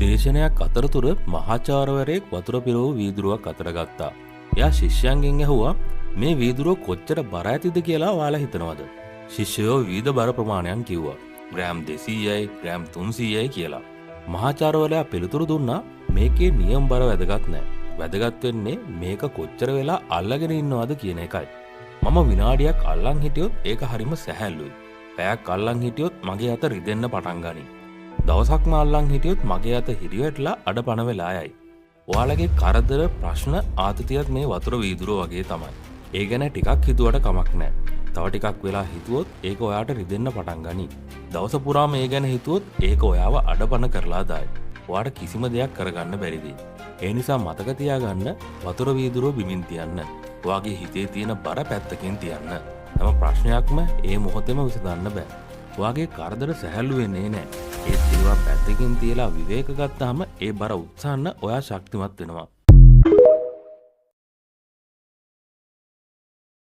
දේශනයක් අතරතුර මහාචාර්යවරයෙක් වතුර පිරවූ වීදුරුවක් අතට ගත්තා. එයා ශිෂ්‍යයන්ගෙන් ඇහුවා මේ වීදුරුව කොච්චර බර ඇතිද කියලා ඔයාලා හිතනවද? ශිෂ්‍යයෝ විවිධ බර ප්‍රමාණයන් කිව්වා. ග්‍රෑම් 200යි, ග්‍රෑම් 300යි කියලා. මහාචාර්යවරයා පිළිතුරු දුන්නා මේකේ නියම බර වැදගත් නෑ. වැදගත් වෙන්නේ මේක කොච්චර වෙලා අල්ලගෙන ඉන්නවද කියන එකයි. මම විනාඩියක් අල්ලන් හිටියොත් ඒක හරිම සැහැල්ලුයි. පැයක් අල්ලන් හිටියොත් මගේ අත රිදෙන්න පටන් ගනී. දවසක්ම අල්ලන් හිටියොත් මගේ අත හිරිවැටලා අඩපණ වෙලා යයි. ඔයාලගේ කරදර ප්‍රශ්න ආතතියත් මේ වතුර වීදුරුව වගේ තමයි. ඒ ගැන ටිකක් හිතුවට කමක් නෑ. තව ටිකක් වෙලා හිතුවොත් ඒක ඔයාට රිදෙන්න පටන් ගනී. දවස පුරාම ඒ ගැන හිතුවොත් ඒක ඔයාව අඩපණ කරලා දායි. ඔයාට කිසිම දෙයක් කරගන්න බැරිද? ඒ නිසා මතක තියාගන්න වතුර වීදුරුව බිමින් තියන්න. ඔයාගේ හිතේ තියෙන බර පැත්තකින් තියන්න. හැම ප්‍රශ්නයක්ම ඒ මොහොතේම විසඳන්න බෑ. ඔයාගේ කරදර සැහැල්ලු වෙන්නේ නෑ. ඒත් ඒවා පැත්තකින් තියලා විවේක ගත්තාම ඒ බර උත්සන්න ඔයා ශක්තිමත් වෙනවා.